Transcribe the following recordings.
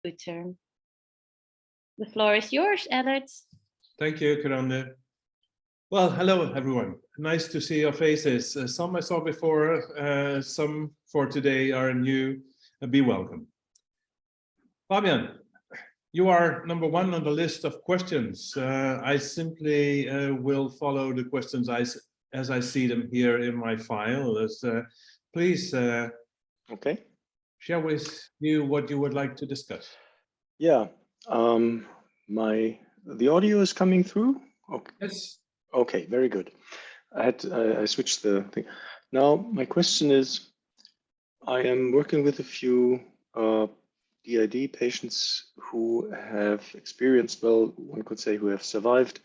term. The floor is yours, Ellert. Thank you, Karande. Well, hello, everyone. Nice to see your faces. Some I saw before, some for today are new. Be welcome. Fabian, you are number one on the list of questions. I simply will follow the questions as I see them here in my file. Please Okay. share with you what you would like to discuss. Yeah. The audio is coming through. Okay. Yes. Okay. Very good. I switched the thing. Now my question is, I am working with a few DID patients who have experienced, well, one could say, who have survived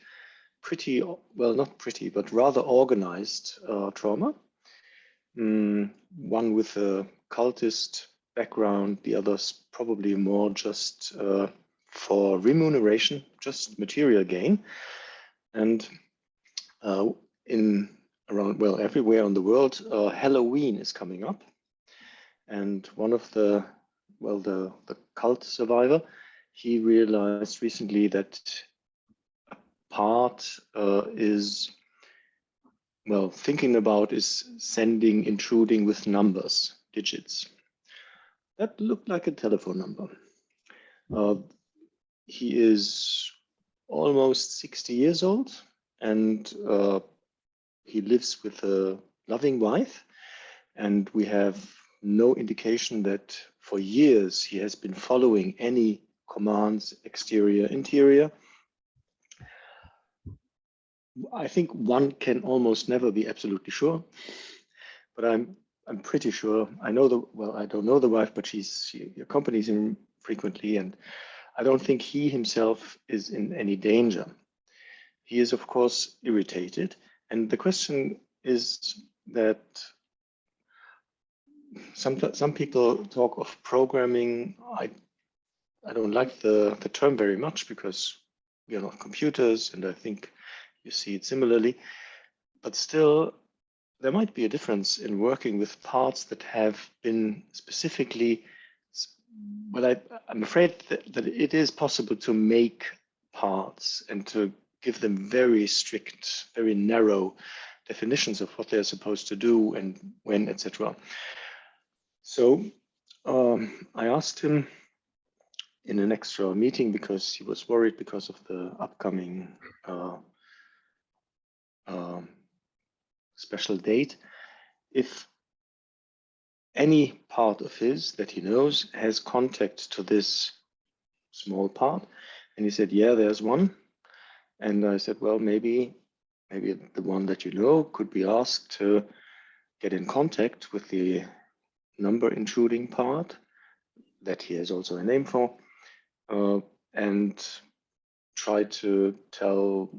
pretty well, not pretty, but rather organized trauma. One with a cultist background, the others probably more just for remuneration, just material gain. And everywhere in the world, Halloween is coming up. And one of the cult survivor, he realized recently that a part is thinking about is intruding with numbers, digits. That looked like a telephone number. He is almost 60 years old, and he lives with a loving wife, and we have no indication that for years he has been following any commands, exterior, interior. I think one can almost never be absolutely sure, but I'm pretty sure. I don't know the wife, but she accompanies him frequently, and I don't think he himself is in any danger. He is, of course, irritated, and the question is that some people talk of programming. I don't like the term very much because we are not computers, and I think you see it similarly. But still, there might be a difference in working with parts that have been specifically. Well, I'm afraid that it is possible to make parts and to give them very strict, very narrow definitions of what they're supposed to do and when, etc. So I asked him in an extra meeting because he was worried because of the upcoming special date, if any part of his that he knows has contact to this small part. And he said, yeah, there's one. And I said, well, maybe the one that you know could be asked to get in contact with the number intruding part that he has also a name for, and try to tell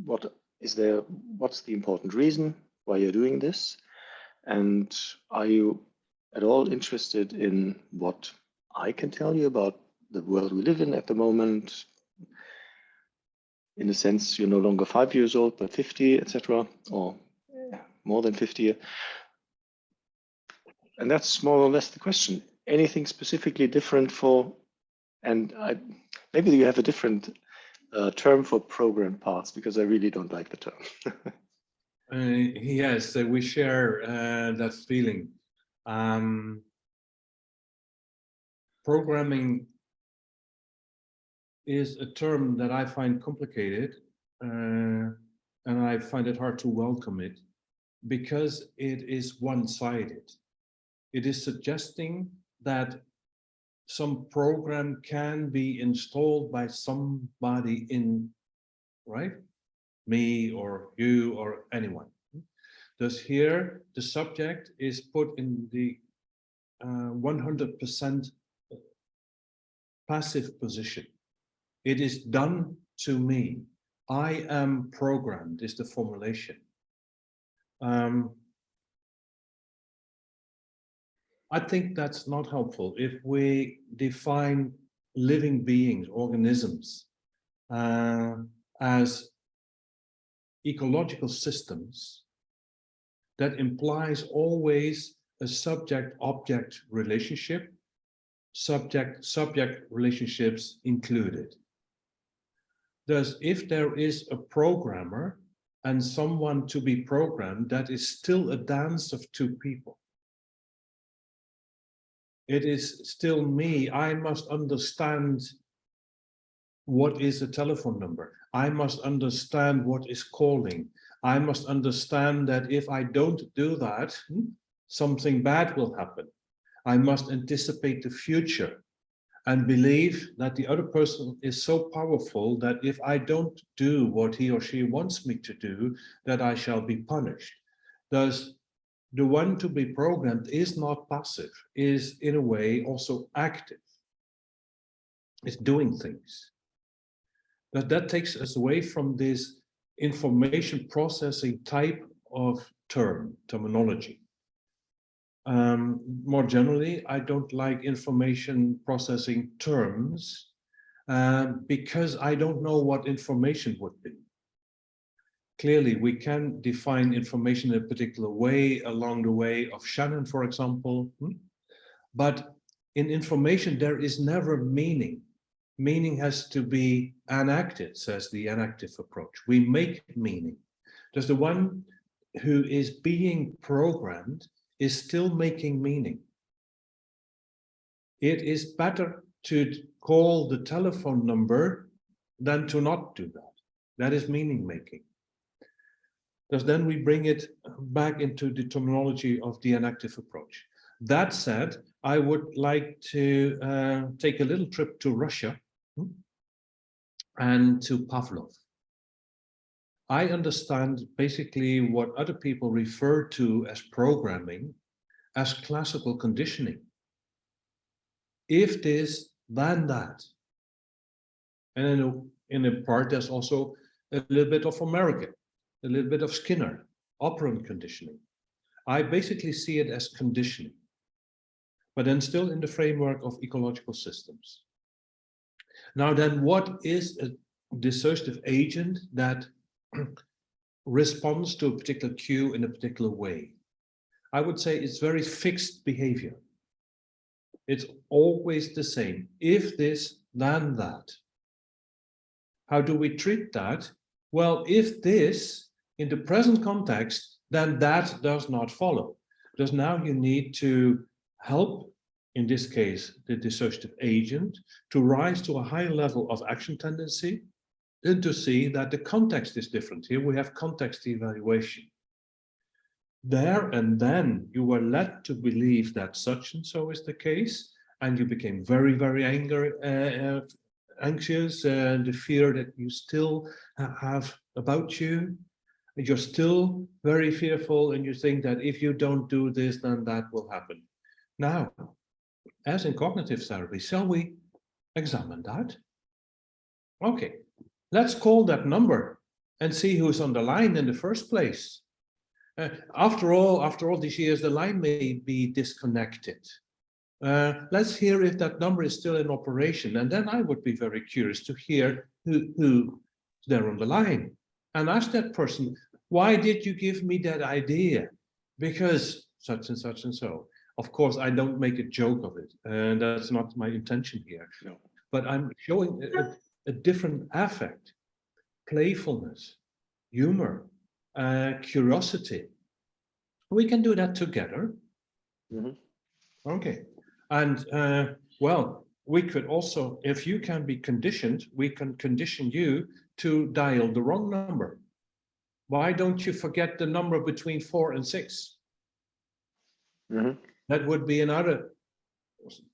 what's the important reason why you're doing this, and are you at all interested in what I can tell you about the world we live in at the moment? In a sense, you're no longer 5 years old, but 50, etc., or more than 50. And that's more or less the question. Anything specifically different for, and maybe you have a different term for program parts, because I really don't like the term. Yes, we share that feeling. Programming is a term that I find complicated, and I find it hard to welcome it because it is one-sided. It is suggesting that some program can be installed by somebody in, right? Me or you or anyone. Thus here, the subject is put in the 100% passive position. It is done to me. I am programmed is the formulation. I think that's not helpful. If we define living beings, organisms, as ecological systems, that implies always a subject-object relationship subject relationships included. Thus, if there is a programmer and someone to be programmed, that is still a dance of two people. It is still me. I must understand what is a telephone number. I must understand what is calling. I must understand that if I don't do that, something bad will happen. I must anticipate the future and believe that the other person is so powerful that if I don't do what he or she wants me to do, that I shall be punished. Thus, the one to be programmed is not passive, is in a way also active. It's doing things. But that takes us away from this information processing type of terminology. More generally, I don't like information processing terms because I don't know what information would be. Clearly, we can define information in a particular way along the way of Shannon, for example. But in information, there is never meaning. Meaning has to be enacted, says the enactive approach. We make meaning. There's the one who is being programmed is still making meaning. It is better to call the telephone number than to not do that. That is meaning making. Thus then we bring it back into the terminology of the enactive approach. That said, I would like to take a little trip to Russia and to Pavlov. I understand basically what other people refer to as programming as classical conditioning. If this, then that. And in a part, there's also a little bit of American, a little bit of Skinner, operant conditioning. I basically see it as conditioning, but then still in the framework of ecological systems. Now then, what is a dissociative agent that responds to a particular cue in a particular way? I would say it's very fixed behavior. It's always the same. If this, then that. How do we treat that? Well, if this, in the present context, then that does not follow. Because now you need to help, in this case, the dissociative agent, to rise to a higher level of action tendency and to see that the context is different. Here we have context evaluation. There and then you were led to believe that such and so is the case, and you became very, very anxious, the fear that you still have about you. And you're still very fearful, and you think that if you don't do this, then that will happen. Now, as in cognitive therapy, shall we examine that? Okay, let's call that number and see who's on the line in the first place. After all these years, the line may be disconnected. Let's hear if that number is still in operation. And then I would be very curious to hear who's there on the line. And ask that person, why did you give me that idea? Because such and such and so. Of course, I don't make a joke of it. And that's not my intention here. No. But I'm showing a different affect, playfulness, humor, curiosity. We can do that together. Mm-hmm. Okay. And well, we could also, if you can be conditioned, we can condition you to dial the wrong number. Why don't you forget the number between 4 and 6? Mm-hmm. That would be another,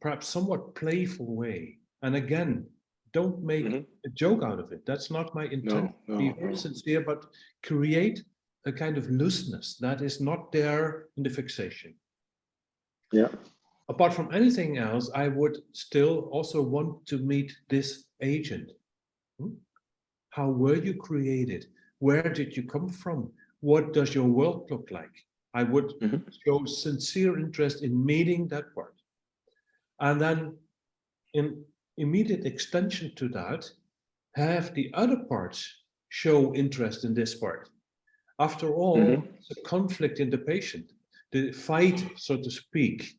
perhaps somewhat playful way. And again, don't make a joke out of it. That's not my intent. Be very sincere, but create a kind of looseness that is not there in the fixation. Yeah. Apart from anything else, I would still also want to meet this agent. How were you created? Where did you come from? What does your world look like? I would show sincere interest in meeting that part. And then in immediate extension to that, have the other parts show interest in this part. After all, it's a conflict in the patient, the fight, so to speak.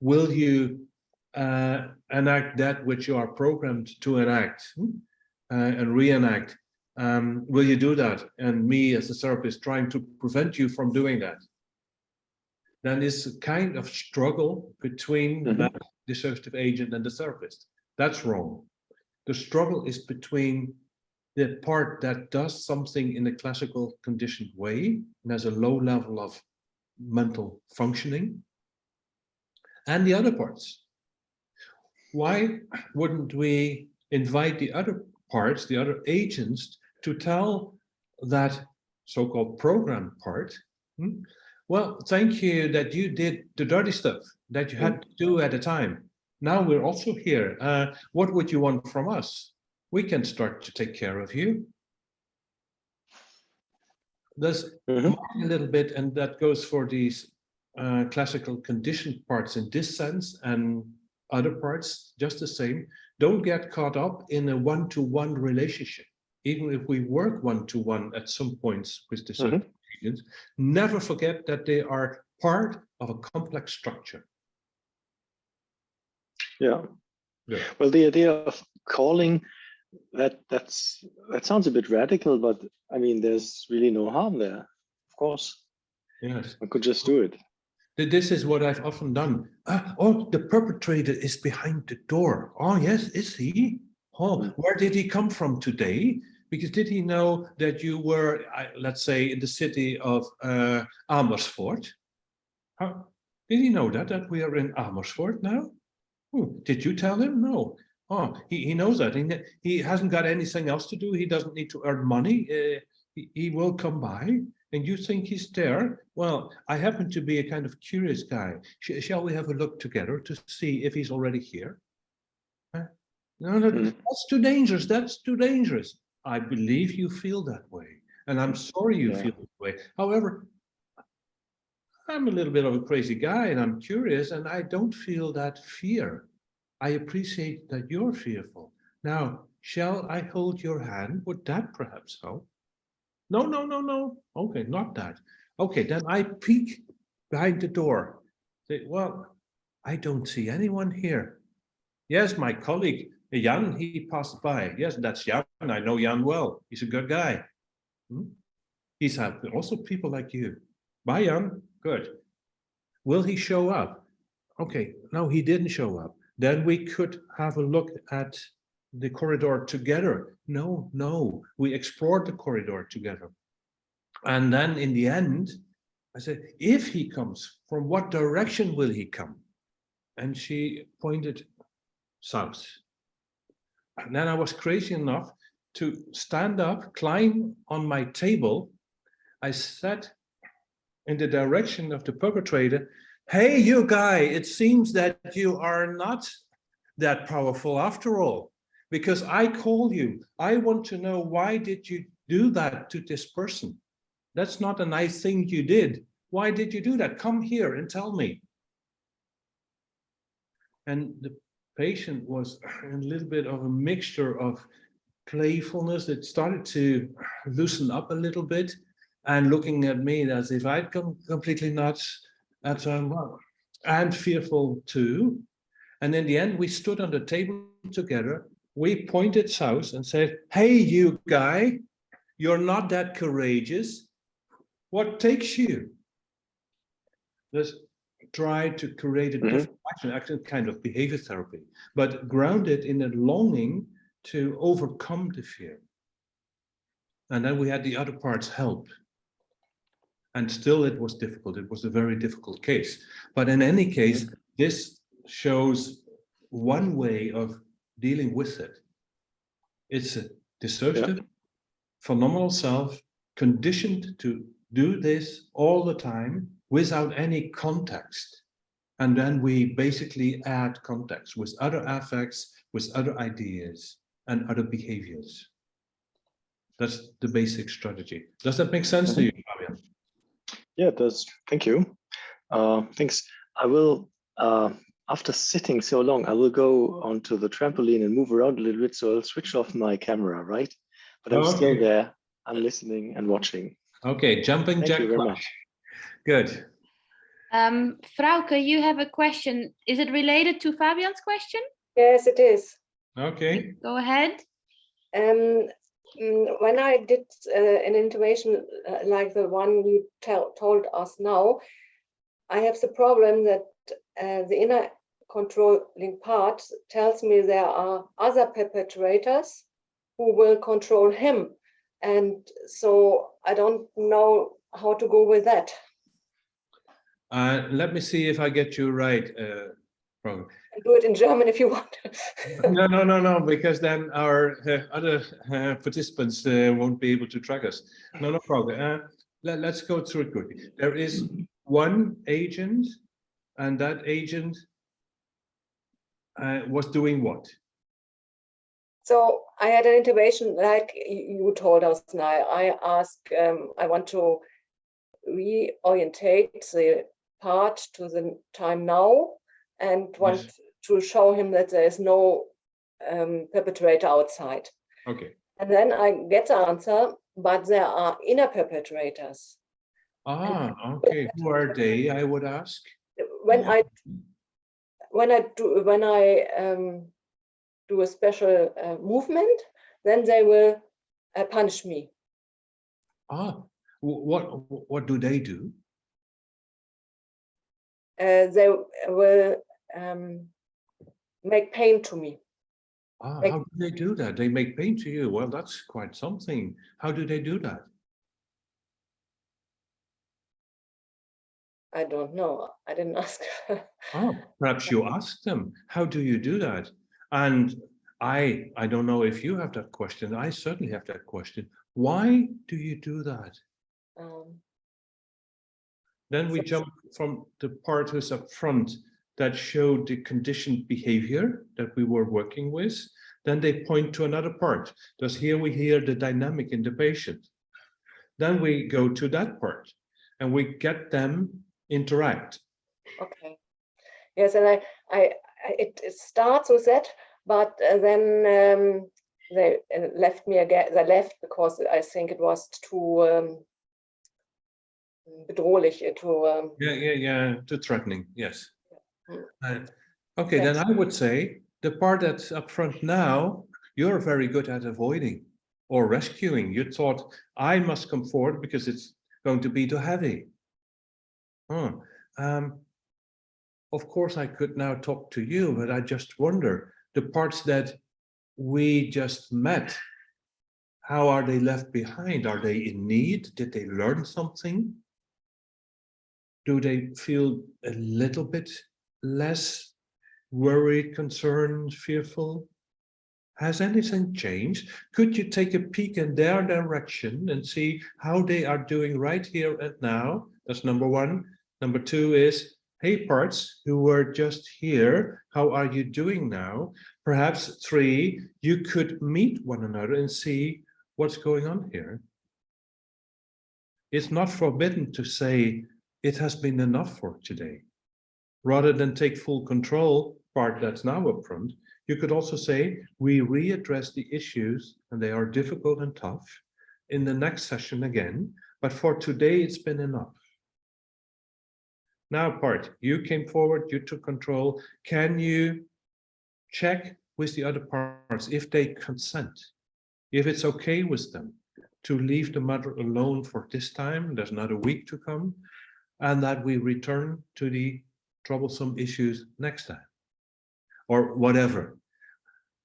Will you enact that which you are programmed to enact, and reenact. Will you do that? And me as a therapist trying to prevent you from doing that. Then it's a kind of struggle between that dissociative agent and the therapist. That's wrong. The struggle is between the part that does something in a classical conditioned way and has a low level of mental functioning, and the other parts. Why wouldn't we invite the other parts, the other agents, to tell that so-called program part, well, thank you that you did the dirty stuff that you had to do at the time. Now we're also here. What would you want from us? We can start to take care of you. There's a little bit, and that goes for these classical conditioned parts in this sense, and other parts just the same. Don't get caught up in a one-to-one relationship. Even if we work one-to-one at some points with the certain agents, never forget that they are part of a complex structure. Yeah. Yeah. Well, the idea of calling that sounds a bit radical, but I mean, there's really no harm there. Of course. Yes. I could just do it. This is what I've often done. Oh, the perpetrator is behind the door. Oh, yes, is he? Oh, where did he come from today? Because did he know that you were, let's say, in the city of Amersfoort? How, did he know that we are in Amersfoort now? Did you tell him? No. Oh, he knows that. He hasn't got anything else to do. He doesn't need to earn money. He will come by. And you think he's there? Well, I happen to be a kind of curious guy. Shall we have a look together to see if he's already here? No, that's too dangerous. That's too dangerous. I believe you feel that way. And I'm sorry you feel that way. However, I'm a little bit of a crazy guy and I'm curious and I don't feel that fear. I appreciate that you're fearful. Now, shall I hold your hand? Would that perhaps help? No, no, no, no. Okay, not that. Okay, then I peek behind the door. Say, well, I don't see anyone here. Yes, my colleague, Jan, he passed by. Yes, that's Jan. I know Jan well. He's a good guy. He's had also people like you. Bye, Jan. Good. Will he show up? Okay, no, he didn't show up. Then we could have a look at the corridor together. No, no, we explored the corridor together. And then in the end, I said, if he comes, from what direction will he come? And she pointed south. And then I was crazy enough to stand up, climb on my table. I sat in the direction of the perpetrator. Hey, you guy, it seems that you are not that powerful after all. Because I call you, I want to know why did you do that to this person? That's not a nice thing you did. Why did you do that? Come here and tell me. And the patient was a little bit of a mixture of playfulness. It started to loosen up a little bit and looking at me as if I'd gone completely nuts and fearful too. And in the end, we stood on the table together. We pointed south and said, hey, you guy, you're not that courageous. What takes you? Let's try to create a different action, kind of behavior therapy, but grounded in a longing to overcome the fear. And then we had the other parts help. And still it was difficult. It was a very difficult case. But in any case, this shows one way of dealing with it. It's a dissociative, phenomenal self, conditioned to do this all the time without any context. And then we basically add context with other affects, with other ideas and other behaviors. That's the basic strategy. Does that make sense to you, Fabian? Yeah, it does. Thank you. Thanks. I will, after sitting so long, I will go onto the trampoline and move around a little bit. So I'll switch off my camera, right? But I'm still there. I'm listening and watching. Okay, jumping jack. Thank you very much. Good. Frauke, you have a question. Is it related to Fabian's question? Yes, it is. Okay. Go ahead. When I did an intervention like the one you told us now, I have the problem that the inner controlling part tells me there are other perpetrators who will control him. And so I don't know how to go with that. Let me see if I get you right, Frauke. Do it in German if you want. No, because then our other participants won't be able to track us. No problem. Let's go through it quickly. There is one agent, and that agent was doing what? So I had an intervention like you told us now. I asked, I want to reorientate the part to the time now and want to show him that there is no perpetrator outside. Okay. And then I get the answer, but there are inner perpetrators. Ah, okay. Who are they, I would ask? When I do a special movement, then they will punish me. Ah, what do they do? They will make pain to me. Ah, how do they do that? They make pain to you. Well, that's quite something. How do they do that? I don't know. I didn't ask. Oh, perhaps you asked them. How do you do that? And I don't know if you have that question. I certainly have that question. Why do you do that? Then we jump from the part who's up front that showed the conditioned behavior that we were working with. Then they point to another part. Thus here we hear the dynamic in the patient. Then we go to that part and we get them interact. Okay. Yes, and it starts with that, but then they left me again. They left because I think it was too bedrohlich, too. Too threatening. Yes. Yeah. Okay, Thanks. then I would say the part that's up front now, you're very good at avoiding or rescuing. You thought I must come forward because it's going to be too heavy. Of course, I could now talk to you, but I just wonder, the parts that we just met, how are they left behind? Are they in need? Did they learn something? Do they feel a little bit less worried, concerned, fearful? Has anything changed? Could you take a peek in their direction and see how they are doing right here and now? That's number one. Number two is, hey, parts who were just here, how are you doing now? Perhaps three, you could meet one another and see what's going on here. It's not forbidden to say it has been enough for today. Rather than take full control, part that's now up front, you could also say, we readdress the issues, and they are difficult and tough, in the next session again, but for today it's been enough. Now, part, you came forward, you took control. Can you check with the other parts if they consent, if it's okay with them to leave the mother alone for this time, there's another week to come, and that we return to the troublesome issues next time, or whatever.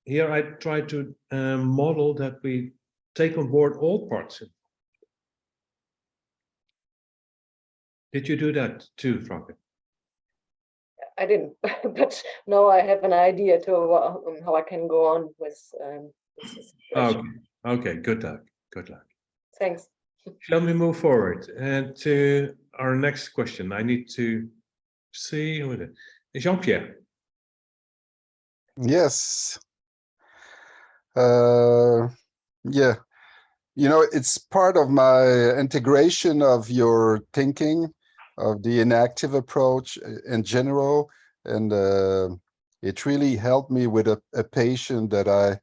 Here I try to model that we take on board all parts. Did you do that too, Frauke? I didn't, but now I have an idea to how I can go on with this situation. Okay, good luck. Good luck. Thanks. Shall we move forward to our next question? I need to see who it is. Jean-Pierre. Yes. Yeah. You know, it's part of my integration of your thinking of the inactive approach in general. And it really helped me with a patient that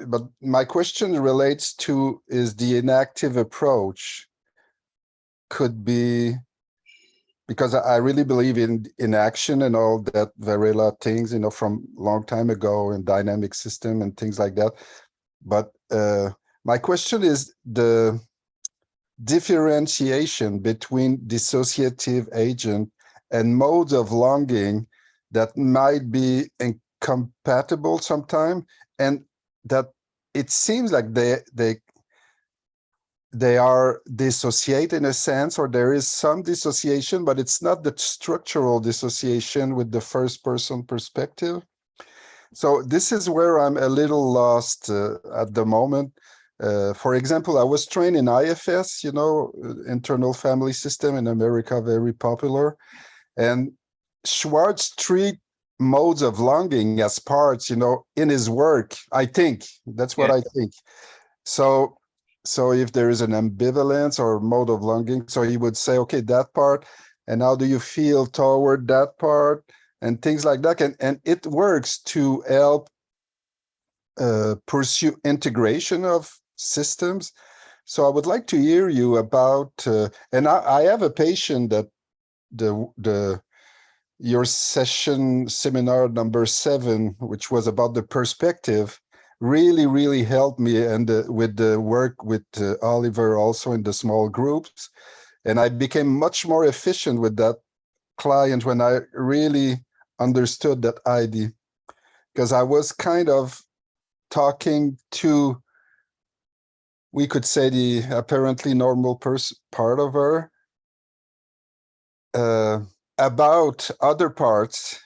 but my question relates to is the inactive approach. could be, because I really believe in action and all that Varela things, you know, from long time ago, and dynamic system and things like that. But my question is the differentiation between dissociative agent and modes of longing that might be incompatible sometime, and that it seems like they are dissociate in a sense, or there is some dissociation, but it's not the structural dissociation with the first person perspective. So this is where I'm a little lost at the moment. For example, I was trained in IFS, you know, internal family system in America, very popular. And Schwartz treat modes of longing as parts, you know, in his work, I think. That's what I think. So if there is an ambivalence or mode of longing, so he would say, okay, that part, and how do you feel toward that part, and things like that. And it works to help pursue integration of systems. So I would like to hear you about, and I have a patient that your seminar number 7, which was about the perspective, really helped me, and with the work with Oliver also in the small groups. And I became much more efficient with that client when I really understood that idea, because I was kind of talking to, we could say, the apparently normal part of her about other parts,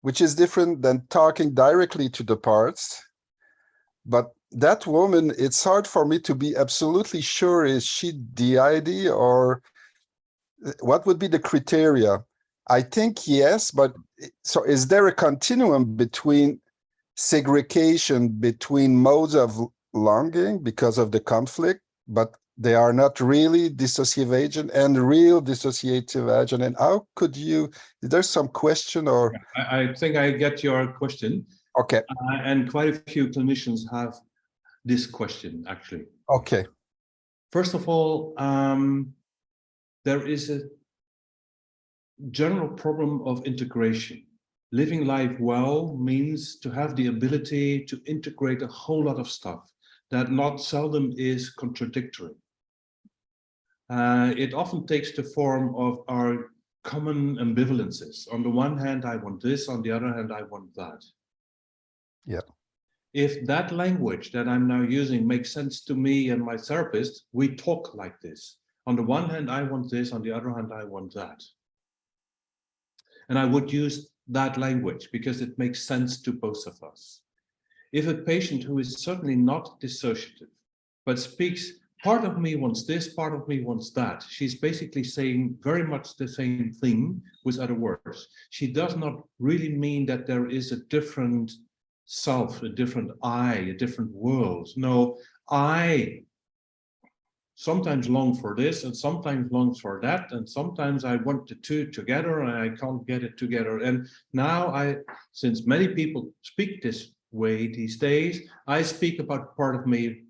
which is different than talking directly to the parts. But that woman, it's hard for me to be absolutely sure, is she the ID, or what would be the criteria? I think yes, but so is there a continuum between segregation between modes of longing because of the conflict, but they are not really dissociative agent and real dissociative agent? And how could you, is there some question, or? I think I get your question. Okay. And quite a few clinicians have this question, actually. Okay. First of all, there is a general problem of integration. Living life well means to have the ability to integrate a whole lot of stuff that not seldom is contradictory. It often takes the form of our common ambivalences. On the one hand, I want this, on the other hand, I want that. Yeah. If that language that I'm now using makes sense to me and my therapist, we talk like this. On the one hand, I want this, on the other hand, I want that. And I would use that language because it makes sense to both of us. If a patient who is certainly not dissociative, but speaks, part of me wants this, part of me wants that, she's basically saying very much the same thing with other words. She does not really mean that there is a different self, a different I, a different world. No, I sometimes long for this and sometimes long for that, and sometimes I want the two together and I can't get it together. And now since many people speak this way these days, I speak about part of me.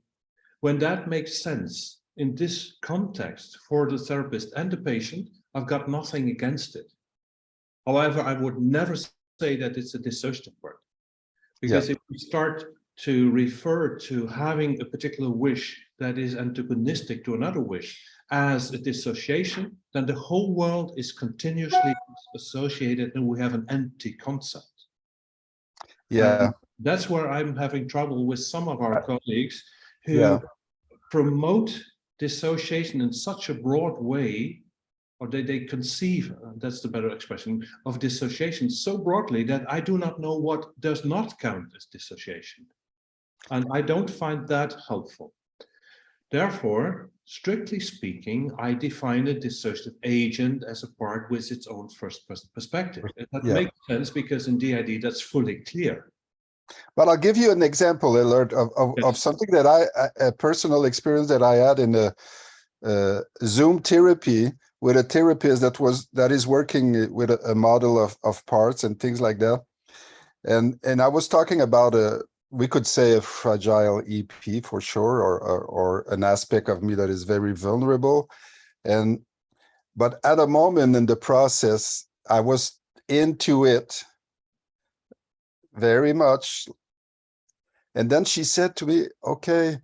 When that makes sense in this context for the therapist and the patient, I've got nothing against it. However, I would never say that it's a dissociative part, because if we start to refer to having a particular wish that is antagonistic to another wish as a dissociation, then the whole world is continuously associated and we have an empty concept. Yeah. That's where I'm having trouble with some of our colleagues who promote dissociation in such a broad way, or they conceive, that's the better expression, of dissociation so broadly that I do not know what does not count as dissociation. And I don't find that helpful. Therefore, strictly speaking, I define a dissociative agent as a part with its own first perspective. That makes sense because in DID that's fully clear. But I'll give you an example, Alert, of something that a personal experience that I had in a Zoom therapy with a therapist that is working with a model of parts and things like that. And I was talking about we could say a fragile EP for sure, or an aspect of me that is very vulnerable. But at a moment in the process, I was into it very much. And then she said to me, okay,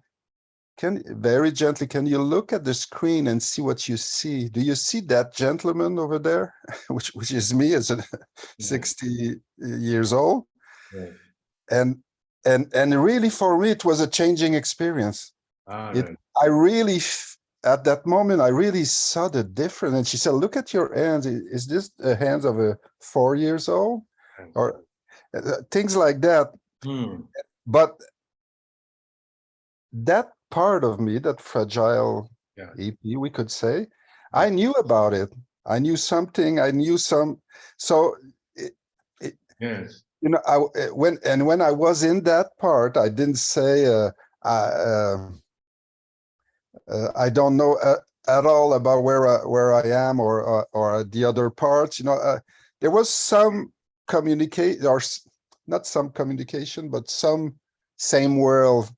very gently, can you look at the screen and see what you see? Do you see that gentleman over there, which is me as a 60 years old? Right. And really for me, it was a changing experience. Right. I really, at that moment, I really saw the difference. And she said, look at your hands. Is this the hands of a 4 years old? Or things like that. But that part of me, that fragile EP, we could say, I knew about it. I knew something. I knew some. So, Yes. you know, when I was in that part, I didn't say I don't know at all about where I am or the other parts. You know, there was some communicate, or not some communication, but some same world.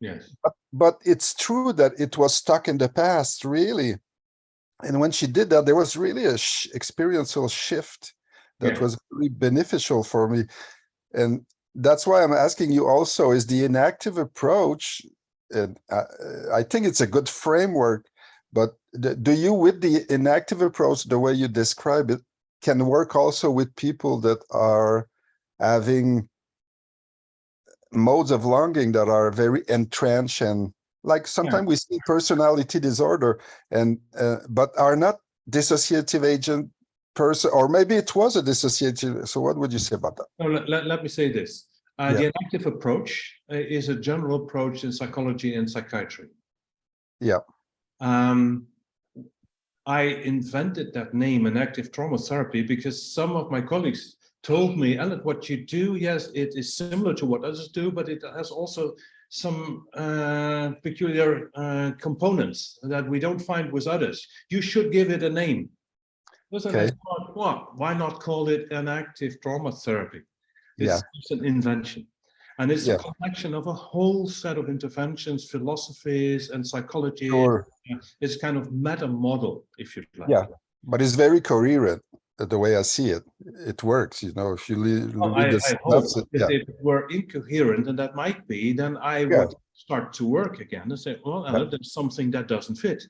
Yes. But it's true that it was stuck in the past, really. And when she did that, there was really a experiential shift that was really beneficial for me. And that's why I'm asking you also, is the inactive approach, and I think it's a good framework, but do you, with the inactive approach, the way you describe it, can work also with people that are having modes of longing that are very entrenched, and like sometimes we see personality disorder and but are not dissociative agent person, or maybe it was a dissociative. So what would you say about that? No, let me say this. The inactive approach is a general approach in psychology and psychiatry. Yeah. I invented that name, inactive trauma therapy, because some of my colleagues told me, Elliot, what you do, yes, it is similar to what others do, but it has also some peculiar components that we don't find with others. You should give it a name. Okay. I thought, what? Why not call it inactive trauma therapy? It's an invention. And it's a collection of a whole set of interventions, philosophies, and psychology. Sure. It's kind of meta model, if you like. Yeah, but it's very coherent. The way I see it, it works. You know, if you read this, if it were incoherent, and that might be, then I would start to work again and say, well, there's something that doesn't fit.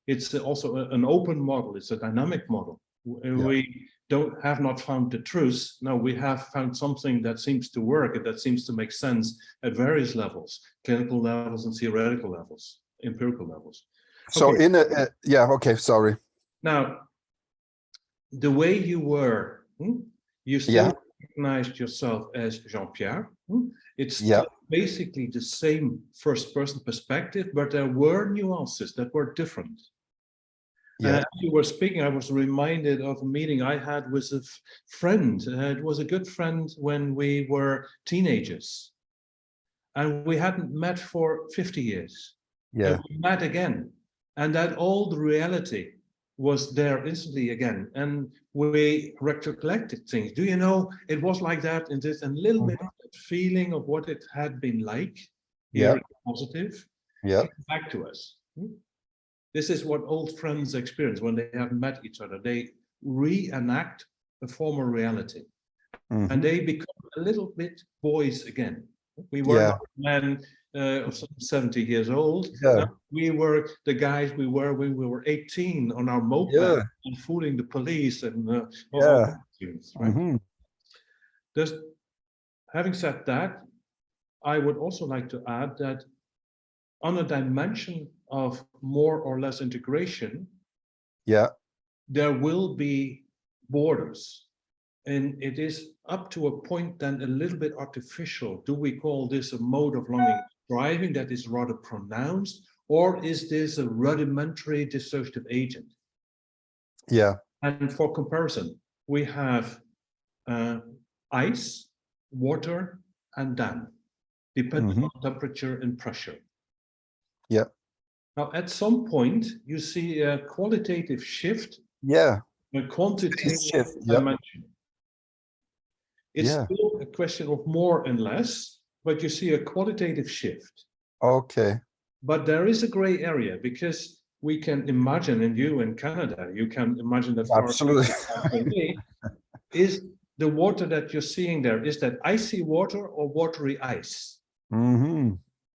It's also an open model. It's a dynamic model. We have not found the truth. No, we have found something that seems to work and that seems to make sense at various levels, clinical levels and theoretical levels, empirical levels. So okay, sorry. Now, the way you were, you still recognized yourself as Jean-Pierre. It's still basically the same first-person perspective, but there were nuances that were different. As you were speaking, I was reminded of a meeting I had with a friend. It was a good friend when we were teenagers, and we hadn't met for 50 years. And we met again, and that old reality was there instantly again, and we recollected things. Do you know, it was like that, and this, and a little bit of that feeling of what it had been like, positive, came back to us. This is what old friends experience when they have met each other. They reenact a former reality, and they become a little bit boys again. We were men of 70 years old. We were the guys we were when we were 18 on our moped and fooling the police and right? Just having said that, I would also like to add that on a dimension of more or less integration, there will be borders. And it is up to a point then a little bit artificial. Do we call this a mode of longing striving that is rather pronounced, or is this a rudimentary dissociative agent? And for comparison, we have ice, water, and damp, depending on temperature and pressure. Now, at some point, you see a qualitative shift, a quantitative dimension. It's still a question of more and less, but you see a qualitative shift. Okay. But there is a gray area, because we can imagine, and you in Canada, you can imagine that far Absolutely. than me, is the water that you're seeing there, is that icy water or watery ice? Hmm.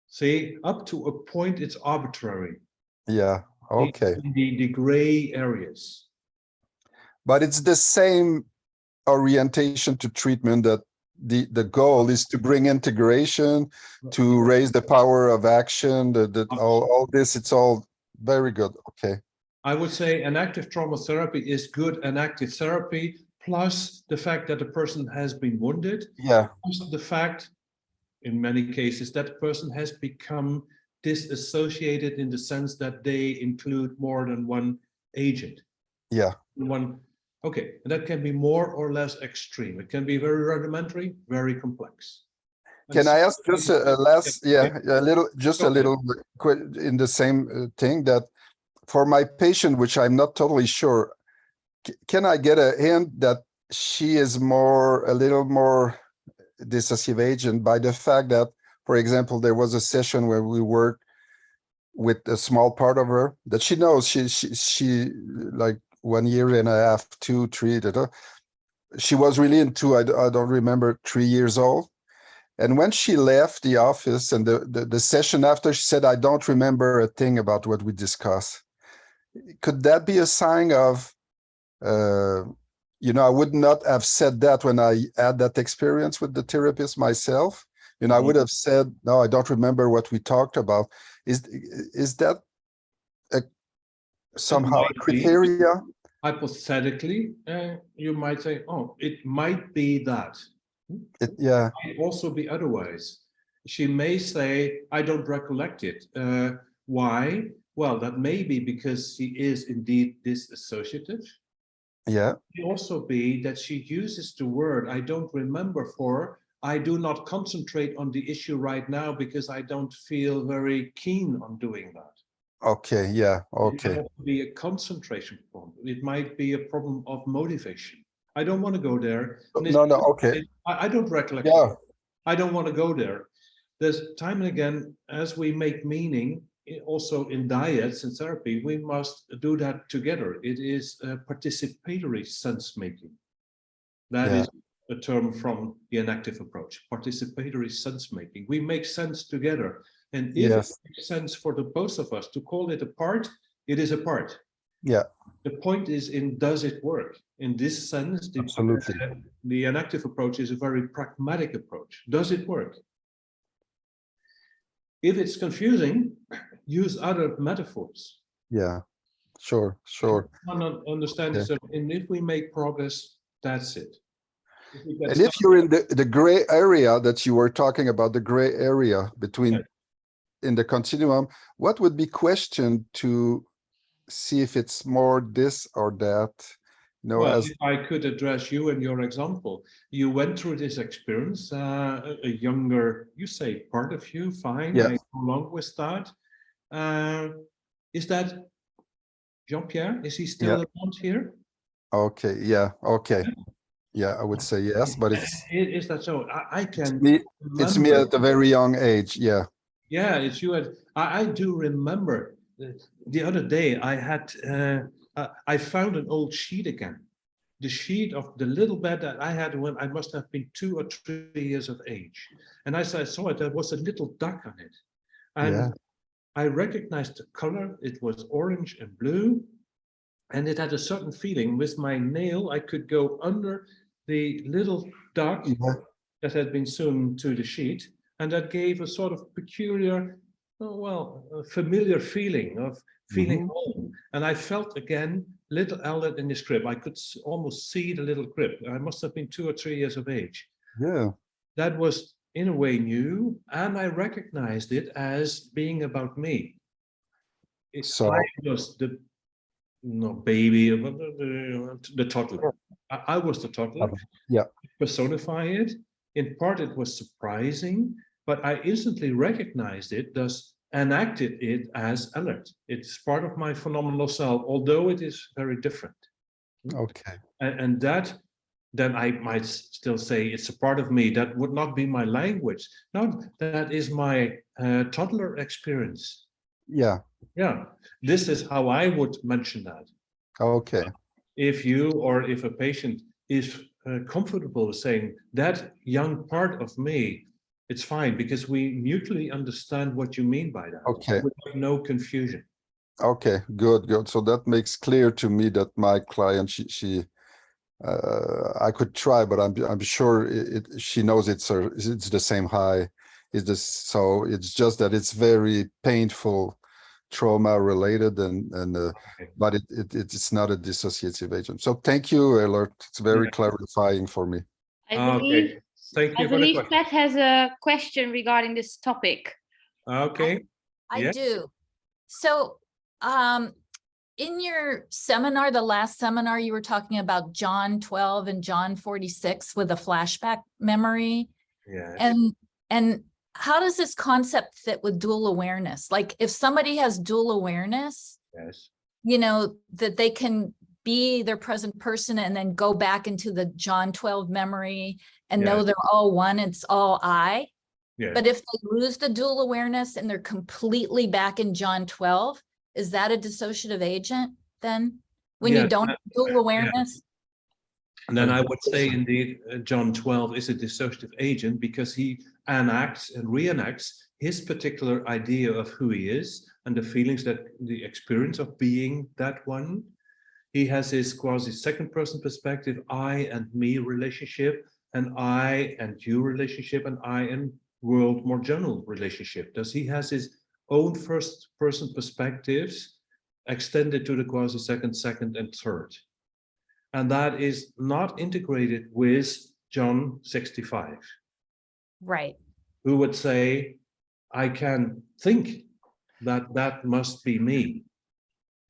See, up to a point, it's arbitrary. Yeah, okay. The gray areas. But it's the same orientation to treatment, that the goal is to bring integration, to raise the power of action, all this, it's all very good. Okay. I would say an active trauma therapy is good and active therapy, plus the fact that the person has been wounded, Yeah, plus the fact, in many cases, that the person has become disassociated in the sense that they include more than one agent. yeah. Okay, and that can be more or less extreme. It can be very rudimentary, very complex. And Can I ask so- just a last, a little, just a Okay. little in the same thing, that for my patient, which I'm not totally sure, can I get a hint that she is a little more dissociative agent by the fact that, for example, there was a session where we worked with a small part of her that she knows she like 1 year and a half, 2, 3, she was really into, I don't remember, 3 years old. And when she left the office and the session after, she said, I don't remember a thing about what we discussed. Could that be a sign of, I would not have said that when I had that experience with the therapist myself. I would have said, no, I don't remember what we talked about. Is that somehow a criteria? Hypothetically, you might say, oh, it might be that. Yeah. It might also be otherwise. She may say, I don't recollect it. Why? Well, that may be because she is indeed disassociative. Yeah. It may also be that she uses the word I don't remember for I do not concentrate on the issue right now because I don't feel very keen on doing that. Okay, yeah, It okay. might be a concentration problem. It might be a problem of motivation. I don't want to go there. No, okay. I don't recollect. Yeah. I don't want to go there. There's time and again, as we make meaning, also in diets and therapy, we must do that together. It is a participatory sense making. That is a term from the enactive approach, participatory sense making. We make sense together. And if it makes sense for the both of us to call it a part, it is a part. Yeah. The point is in, does it work? In this sense, Absolutely. The enactive approach is a very pragmatic approach. Does it work? If it's confusing, use other metaphors. Yeah, sure. Understand this, and if we make progress, that's it. And if you're in the gray area that you were talking about, the gray area between in the continuum, what would be questioned to see if it's more this or that? Well, if I could address you and your example, you went through this experience, a younger, you say part of you, fine, I go along with that. Is that Jean-Pierre? Is he still around here? Okay, okay. Yeah, I would say yes, but is that so? I can. It's me at a very young age. Yeah. Yeah, it's you. I do remember the other day I had I found an old sheet again, the sheet of the little bed that I had when I must have been 2 or 3 years of age, and as I saw it, there was a little duck on it, and I recognized the color. It was orange and blue, and it had a certain feeling. With my nail, I could go under the little duck that had been sewn to the sheet, and that gave a sort of peculiar, familiar feeling of feeling home. And I felt again little Elliot in his crib. I could almost see the little crib. I must have been 2 or 3 years of age. Yeah. That was in a way new, and I recognized it as being about me. I was the baby, the toddler. I was the toddler. Yeah. Personify it. In part, it was surprising, but I instantly recognized it, thus enacted it as alert. It's part of my phenomenal self, although it is very different. Okay. And that, then I might still say it's a part of me. That would not be my language. No, that is my toddler experience. Yeah, Yeah, this is how I would mention that. okay, If you or if a patient is comfortable saying that young part of me, it's fine because we mutually understand what you mean by that. okay. We have no confusion. Okay, good, good. So that makes clear to me that my client, I could try, but I'm sure she knows it's the same high. It's this, so it's just that it's very painful, trauma related, but it's not a dissociative agent. So thank you, Alert. It's very Yeah. clarifying for me. I believe, Thank I you for the believe question. Pat has a question regarding this topic. Okay, I Yeah. do. So, in your seminar, the last seminar, you were talking about John 12 and John 46 with a flashback memory. yes, And how does this concept fit with dual awareness? Like if somebody has dual awareness, yes, you know, that they can be their present person and then go back into the John 12 memory and know Yes. they're all one, it's all I. yes. But if they lose the dual awareness and they're completely back in John 12, is that a dissociative agent then? When you Yes, don't have dual awareness? And then I would say indeed, John 12 is a dissociative agent because he enacts and reenacts his particular idea of who he is and the feelings that the experience of being that one. He has his quasi second person perspective, I and me relationship, and I and you relationship, and I and world more general relationship. Thus he has his own first person perspectives extended to the quasi second and third. And that is not integrated with John 65, Right. who would say, I can think that that must be me.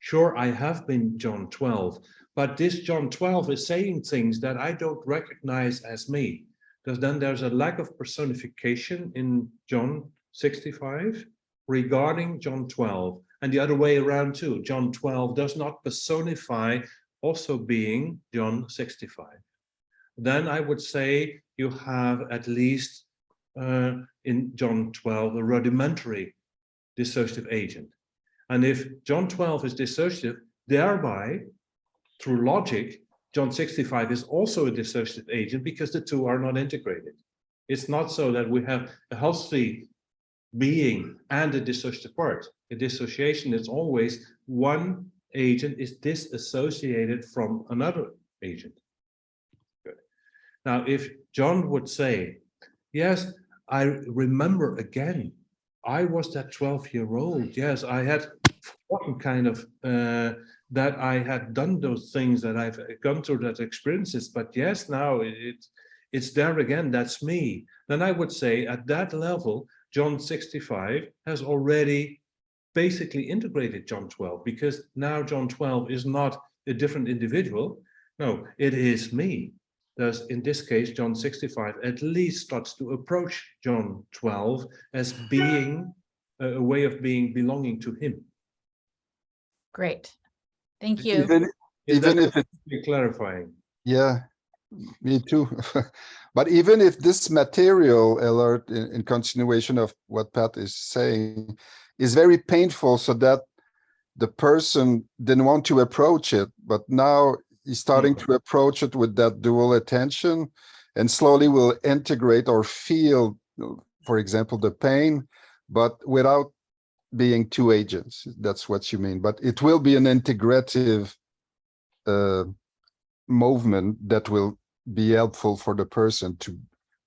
Sure, I have been John 12, but this John 12 is saying things that I don't recognize as me. Because then there's a lack of personification in John 65 regarding John 12, and the other way around too. John 12 does not personify also being John 65. Then I would say you have at least in John 12 a rudimentary dissociative agent. And if John 12 is dissociative, thereby, through logic, John 65 is also a dissociative agent because the two are not integrated. It's not so that we have a healthy being and a dissociative part. A dissociation is always one agent is disassociated from another agent. Good. Now, if John would say, yes, I remember again, I was that 12-year-old. Yes, I had forgotten kind of that I had done those things, that I've gone through that experiences. But yes, now it's there again. That's me. Then I would say at that level, John 65 has already basically integrated John 12, because now John 12 is not a different individual. No, it is me. Thus, in this case, John 65 at least starts to approach John 12 as being a way of being belonging to him. Great. Thank you. Even if it, clarifying. yeah, me too. But even if this material, Alert, in continuation of what Pat is saying, is very painful, so that the person didn't want to approach it, but now he's starting to approach it with that dual attention, and slowly will integrate or feel, for example, the pain, but without being two agents. That's what you mean. But it will be an integrative movement that will be helpful for the person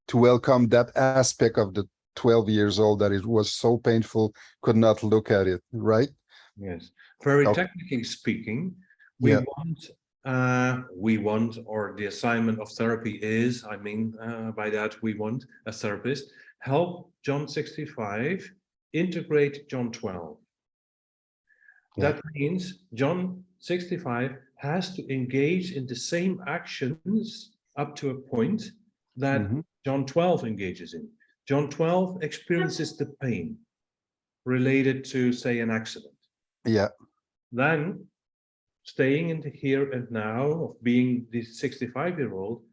to welcome that aspect of the 12 years old that it was so painful, could not look at it, right? Yes. Very Okay. technically speaking, Yeah. we want, or the assignment of therapy is, I mean, by that we want a therapist, help John 65 integrate John 12. Yeah. That means John 65 has to engage in the same actions up to a point that Mhm. John 12 engages in. John 12 experiences the pain related to, say, an accident. Yeah. Then, staying in the here and now of being the 65-year-old,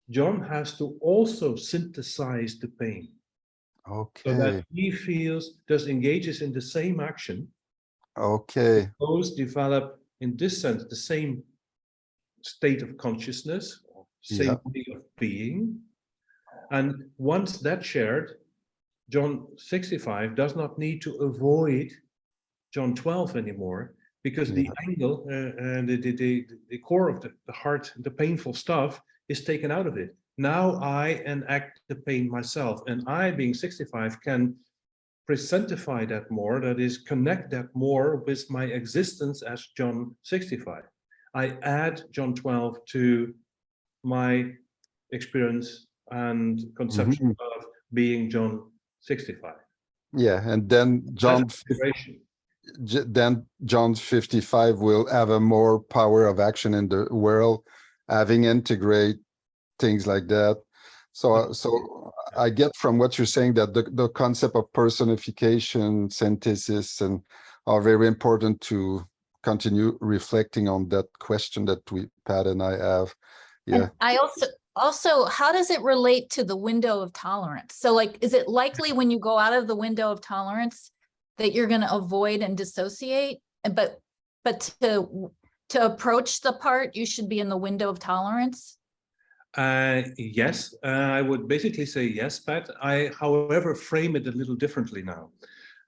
John has to also synthesize the pain. So Okay. that he feels, thus engages in the same action Okay. Those develop, in this sense, the same state of consciousness, same Yeah. way of being. And once that's shared, John 65 does not need to avoid John 12 anymore, because the angle and the core of the heart, the painful stuff, is taken out of it. Now I enact the pain myself, and I, being 65, can presentify that more, that is, connect that more with my existence as John 65. I add John 12 to my experience and conception of being John 65. Yeah, and then John 55 will have a more power of action in the world, having integrate things like that. So I get from what you're saying that the concept of personification, synthesis, and are very important to continue reflecting on that question that Pat and I have. Yeah. And I also, how does it relate to the window of tolerance? So like, is it likely when you go out of the window of tolerance that you're going to avoid and dissociate? But to approach the part, you should be in the window of tolerance? Yes, I would basically say yes, Pat. I, however, frame it a little differently now.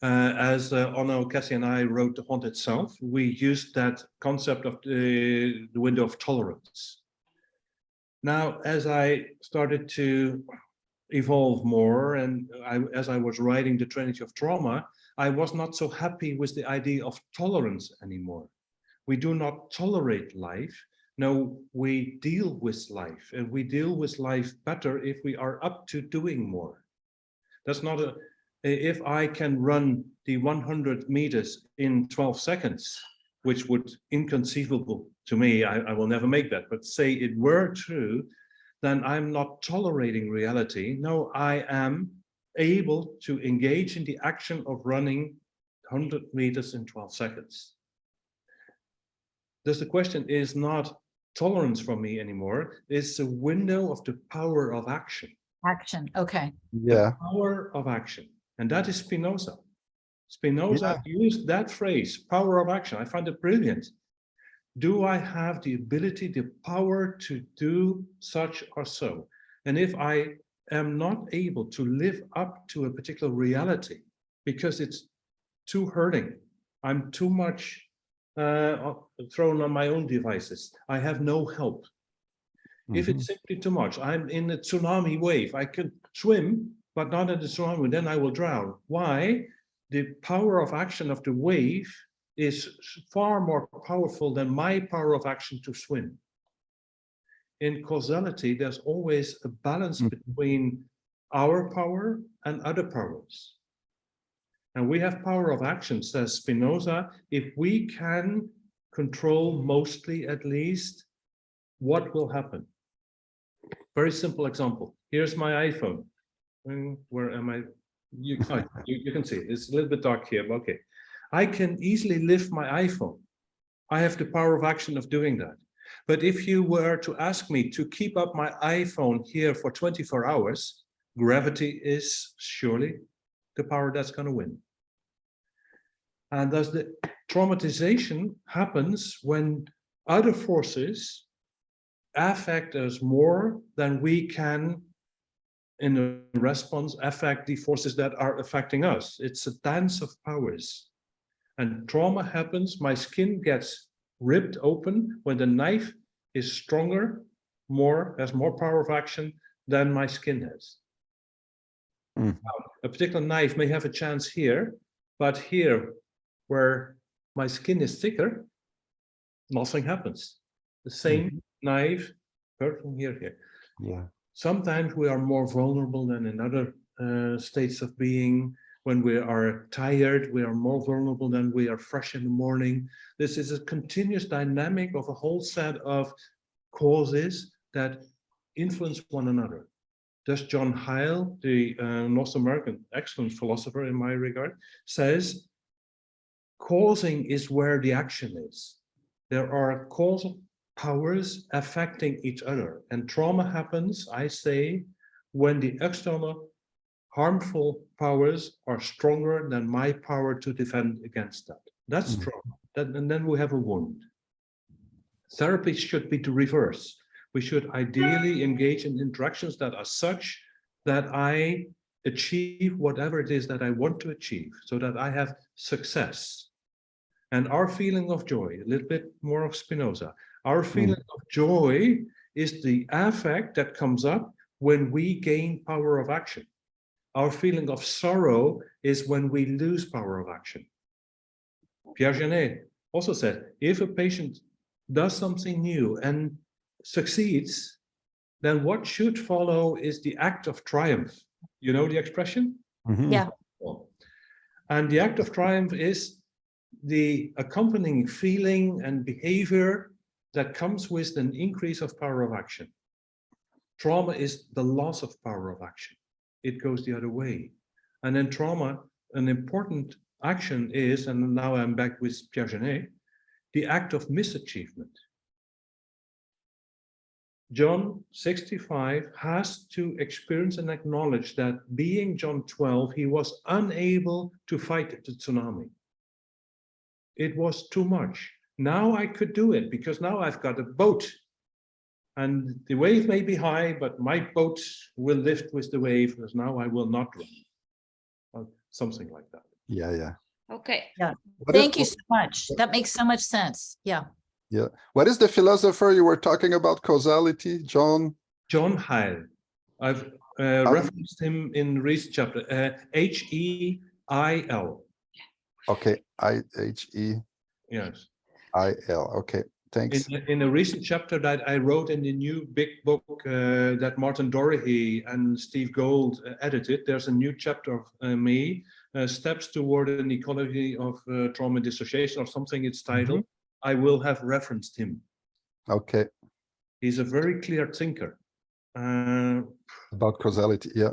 As Onno, Cassie, and I wrote The Haunted Self, we used that concept of the window of tolerance. Now, as I started to evolve more, and as I was writing The Trinity of Trauma, I was not so happy with the idea of tolerance anymore. We do not tolerate life. No, we deal with life, and we deal with life better if we are up to doing more. That's not a, if I can run the 100 meters in 12 seconds, which would inconceivable to me, I will never make that, but say it were true, then I'm not tolerating reality. No, I am able to engage in the action of running 100 meters in 12 seconds. Thus the question is not tolerance from me anymore, it's a window of the power of action. Action, okay. Yeah. The power of action. And that is Spinoza. Spinoza used that phrase, power of action. I find it brilliant. Do I have the ability, the power to do such or so? And if I am not able to live up to a particular reality because it's too hurting, I'm too much thrown on my own devices, I have no help. If it's simply too much, I'm in a tsunami wave, I can swim, but not in the tsunami, then I will drown. Why? The power of action of the wave is far more powerful than my power of action to swim. In causality, there's always a balance between our power and other powers. And we have power of action, says Spinoza, if we can control mostly at least what will happen. Very simple example. Here's my iPhone. Where am I? You can see it. It's a little bit dark here, but okay. I can easily lift my iPhone. I have the power of action of doing that. But if you were to ask me to keep up my iPhone here for 24 hours, gravity is surely the power that's going to win. And thus the traumatization happens when other forces affect us more than we can, in a response, affect the forces that are affecting us. It's a dance of powers. And trauma happens, my skin gets ripped open when the knife is stronger, has more power of action than my skin has. Now, a particular knife may have a chance here, but here, where my skin is thicker, nothing happens. The same knife, from here. Yeah. Sometimes we are more vulnerable than in other states of being. When we are tired, we are more vulnerable than we are fresh in the morning. This is a continuous dynamic of a whole set of causes that influence one another. Thus John Heil, the North American excellent philosopher in my regard, says, causing is where the action is. There are causal powers affecting each other. And trauma happens, I say, when the external harmful powers are stronger than my power to defend against that. That's Mm. trauma. And then we have a wound. Therapy should be the reverse. We should ideally engage in interactions that are such that I achieve whatever it is that I want to achieve, so that I have success. And our feeling of joy, a little bit more of Spinoza, our feeling of joy is the affect that comes up when we gain power of action. Our feeling of sorrow is when we lose power of action. Pierre Janet also said, if a patient does something new and succeeds, then what should follow is the act of triumph. You know the expression? Mhm. Yeah. And the act of triumph is the accompanying feeling and behavior that comes with an increase of power of action. Trauma is the loss of power of action. It goes the other way. And in trauma, an important action is, and now I'm back with Pierre Janet, the act of misachievement. John 65 has to experience and acknowledge that being John 12, he was unable to fight the tsunami. It was too much. Now I could do it because now I've got a boat. And the wave may be high, but my boat will lift with the wave, because now I will not drown. Or something like that. Yeah, yeah. Okay. What is- Thank you so much. That makes so much sense. Yeah. Yeah. What is the philosopher you were talking about? Causality, John? John Heil. I've referenced him in recent chapter. H-E-I-L. Okay, I-H-E-I-L. Yes. Okay, thanks. In a recent chapter that I wrote in the new big book that Martin Doherty and Steve Gold edited, there's a new chapter of me, Steps Toward an Ecology of Trauma Dissociation, or something it's titled. I will have referenced him. Okay, He's a very clear thinker. about causality, yeah.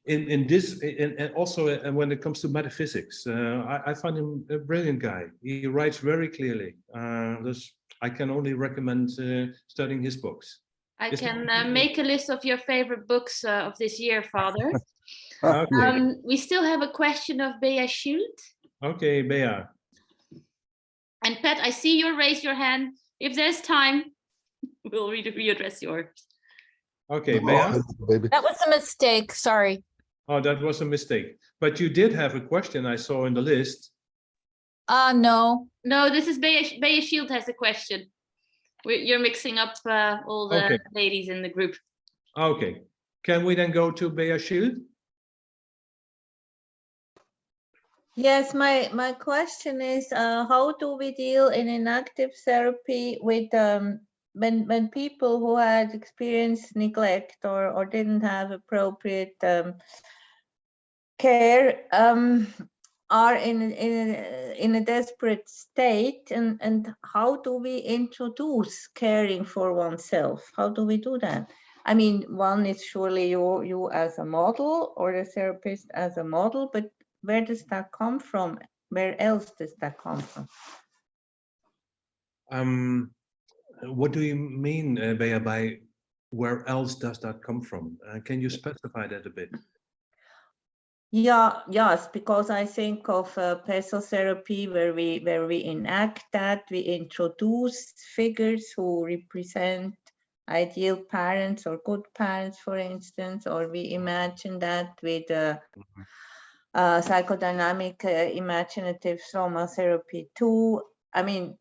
In this, and also when it comes to metaphysics, I find him a brilliant guy. He writes very clearly. I can only recommend studying his books. I Is can it- make a list of your favorite books of this year, Father. Okay, We still have a question of Bea Schult. okay, Bea. And Pat, I see you raise your hand. If there's time, we'll readdress yours. Okay, Bea. Baby. That was a mistake. Sorry. Oh, that was a mistake. But you did have a question I saw in the list. No. No, this is Bea Schult has a question. You're mixing up all the Okay. ladies in the group. Okay, can we then go to Bea Schult? Yes, my question is, how do we deal in inactive therapy with when people who had experienced neglect or didn't have appropriate care are in a desperate state, and how do we introduce caring for oneself? How do we do that? I mean, one is surely you as a model, or the therapist as a model, but where does that come from? Where else does that come from? What do you mean, Bea, by where else does that come from? Can you specify that a bit? Yeah, yes, because I think of therapy where we enact that, we introduce figures who represent ideal parents or good parents, for instance, or we imagine that with psychodynamic imaginative trauma therapy too. I mean,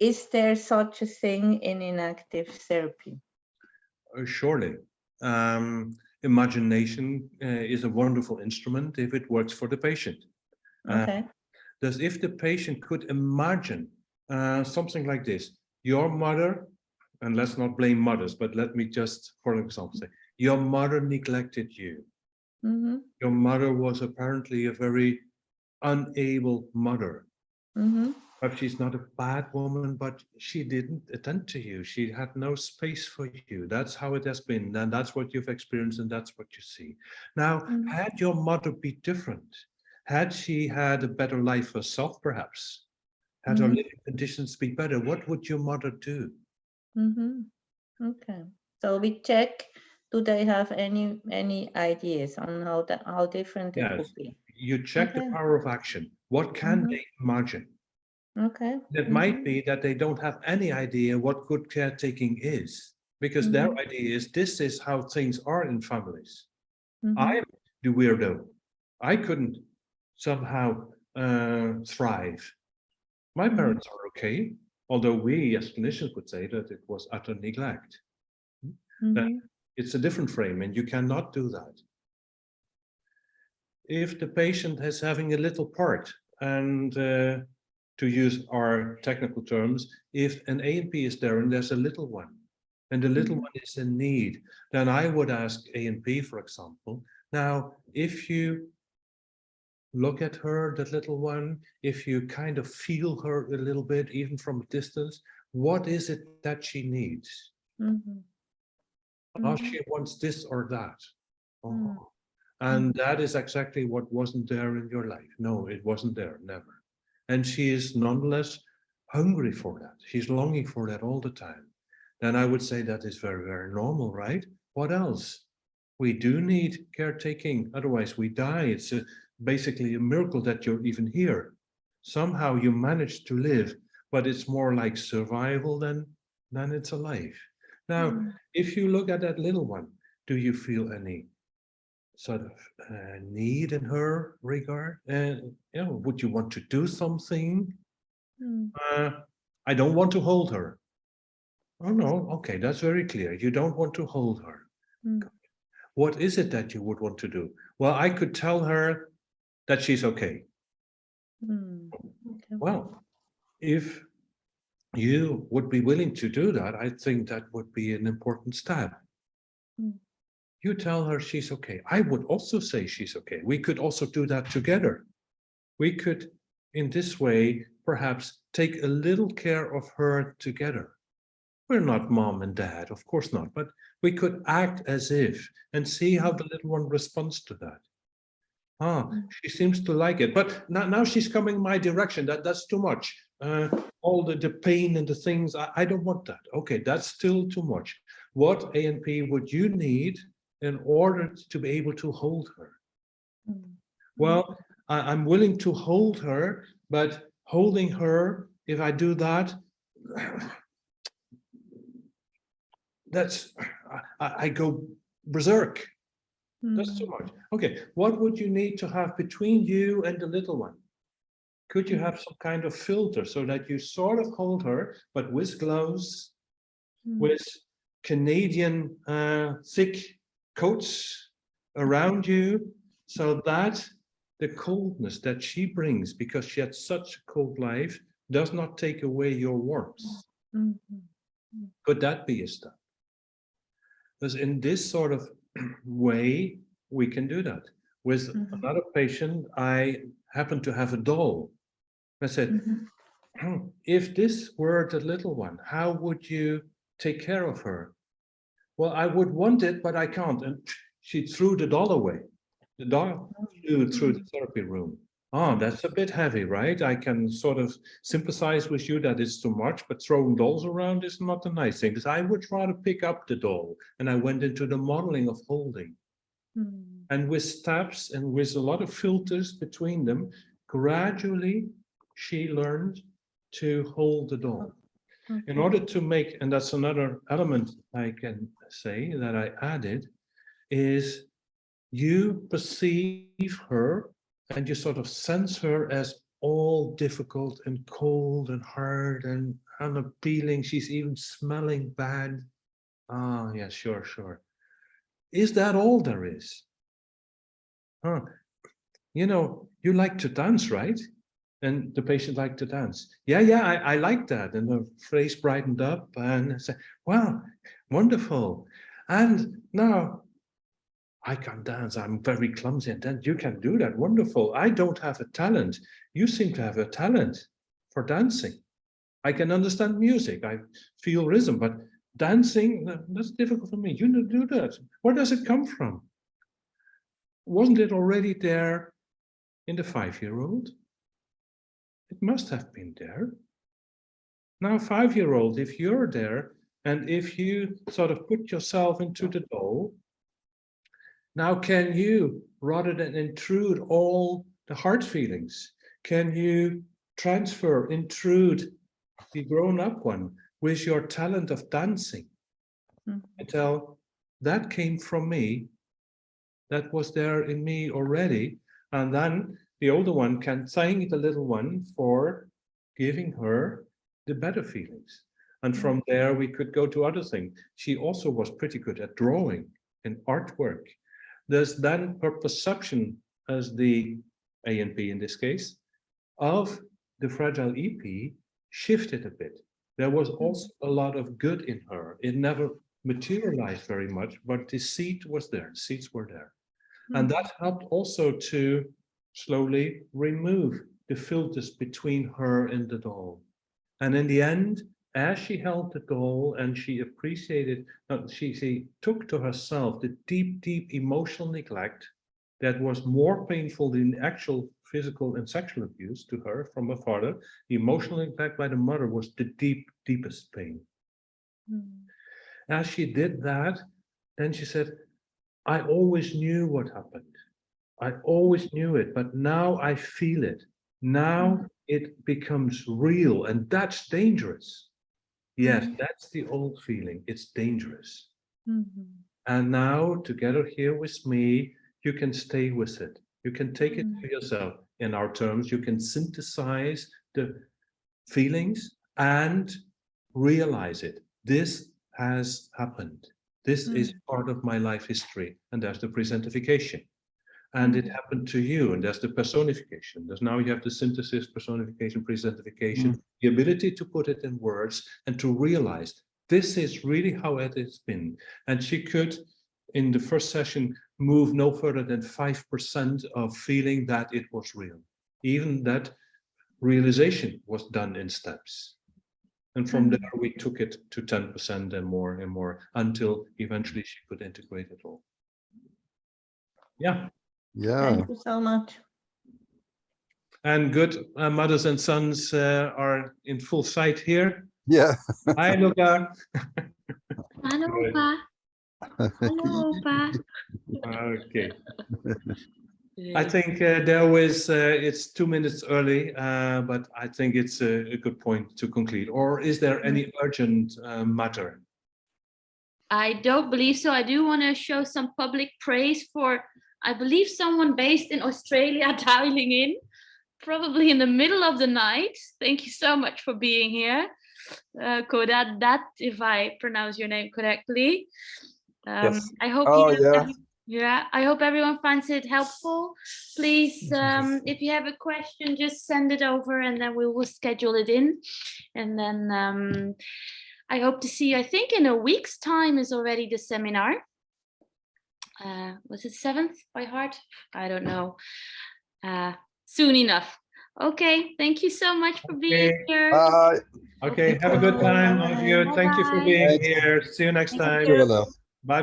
is there such a thing in inactive therapy? Surely. Imagination is a wonderful instrument if it works for the patient. Okay. Thus, if the patient could imagine something like this, your mother, and let's not blame mothers, but let me just, for example, say, your mother neglected you. Mm-hmm. Your mother was apparently a very unable mother. Mm-hmm. Perhaps she's not a bad woman, but she didn't attend to you. She had no space for you. That's how it has been. And that's what you've experienced, and that's what you see. Now, had your mother be different, had she had a better life herself, perhaps, had her living conditions be better, what would your mother do? Mm-hmm. Okay. So we check, do they have any ideas on how different it Yes. would be? You check the Okay. power of action. What can they imagine? Okay. It might be that they don't have any idea what good caretaking is, because their idea is this is how things are in families. I'm the weirdo. I couldn't somehow thrive. My parents are okay, although we as clinicians would say that it was utter neglect. That it's a different frame, and you cannot do that. If the patient is having a little part, and to use our technical terms, if an A&P is there and there's a little one, and the little one is in need, then I would ask A&P, for example, now, if you look at her, that little one, if you kind of feel her a little bit, even from a distance, what is it that she needs? Oh, she wants this or that. Oh. And that is exactly what wasn't there in your life. No, it wasn't there, never. And she is nonetheless hungry for that. She's longing for that all the time. Then I would say that is very, very normal, right? What else? We do need caretaking, otherwise we die. It's basically a miracle that you're even here. Somehow you managed to live, but it's more like survival than it's a life. Now, if you look at that little one, do you feel any sort of need in her regard? Would you want to do something? I don't want to hold her. Oh no, okay, that's very clear. You don't want to hold her. What is it that you would want to do? Well, I could tell her that she's okay. Well, if you would be willing to do that, I think that would be an important step. You tell her she's okay. I would also say she's okay. We could also do that together. We could, in this way, perhaps take a little care of her together. We're not mom and dad, of course not, but we could act as if and see how the little one responds to that. She seems to like it, but now she's coming my direction. That's too much. All the pain and the things, I don't want that. Okay, that's still too much. What A&P would you need in order to be able to hold her? Well, I'm willing to hold her, but holding her, if I do that, I go berserk. That's too much. Okay, what would you need to have between you and the little one? Could you have some kind of filter so that you sort of hold her, but with gloves, with Canadian thick coats around you, so that the coldness that she brings, because she had such a cold life, does not take away your warmth? Could that be a step? Because in this sort of way, we can do that. With another patient, I happened to have a doll. I said, if this were the little one, how would you take care of her? Well, I would want it, but I can't. And she threw the doll away. The doll flew through the therapy room. Oh, that's a bit heavy, right? I can sort of sympathize with you that it's too much, but throwing dolls around is not a nice thing. Because I would rather pick up the doll. And I went into the modeling of holding. And with steps and with a lot of filters between them, gradually she learned to hold the doll. In order to make, and that's another element I can say that I added, is you perceive her and you sort of sense her as all difficult and cold and hard and unappealing. She's even smelling bad. Ah, yeah, sure. Is that all there is? You know, you like to dance, right? And the patient liked to dance. Yeah, I like that. And the face brightened up and I said, wow, wonderful. And now I can dance. I'm very clumsy. And then you can do that. Wonderful. I don't have a talent. You seem to have a talent for dancing. I can understand music. I feel rhythm, but dancing, that's difficult for me. You do that. Where does it come from? Wasn't it already there in the 5-year-old? It must have been there. Now, 5-year-old, if you're there, and if you sort of put yourself into the doll, now can you, rather than intrude all the hard feelings, can you transfer, intrude the grown-up one with your talent of dancing. Mm. I tell, that came from me. That was there in me already. And then the older one can thank the little one for giving her the better feelings. And from there, we could go to other things. She also was pretty good at drawing and artwork. There's then her perception as the ANP in this case of the fragile EP shifted a bit. There was also a lot of good in her. It never materialized very much, but the seed was there, the seeds were there. And that helped also to slowly remove the filters between her and the doll. And in the end, as she held the doll and she appreciated, she took to herself the deep, deep emotional neglect that was more painful than actual physical and sexual abuse to her from her father. The emotional neglect by the mother was the deepest pain. As she did that, then she said, I always knew what happened. I always knew it, but now I feel it. Now it becomes real, and that's dangerous. Yes, that's the old feeling. It's dangerous. And now, together here with me, you can stay with it. You can take it to yourself. In our terms, you can synthesize the feelings and realize it. This has happened. This is part of my life history, and there's the presentification. And it happened to you, and there's the personification. There's now you have the synthesis, personification, presentification, the ability to put it in words and to realize this is really how it has been. And she could, in the first session, move no further than 5% of feeling that it was real. Even that realization was done in steps. And from there, we took it to 10% and more until eventually she could integrate it all. Yeah. Yeah. Thank you so much. And good mothers and sons are in full sight here. Yeah. Hi, Luca. Hallo, Good. Opa. Hallo, Opa. Okay. I think there was, it's 2 minutes early, but I think it's a good point to conclude. Or is there any urgent matter? I don't believe so. I do want to show some public praise for, I believe, someone based in Australia dialing in, probably in the middle of the night. Thank you so much for being here. Kodat, if I pronounce your name correctly. Yes. I hope Oh, you yeah. I hope everyone finds it helpful. Please, if you have a question, just send it over and then we will schedule it in. And then I hope to see you, I think in a week's time is already the seminar. Was it 7th by heart? I don't know. Soon enough. Okay, thank you so much for being here. Bye. Okay, have a good time, all of you. Thank you for Bye-bye. being Thanks. here. See you next Thank time. you. Well, Bye-bye.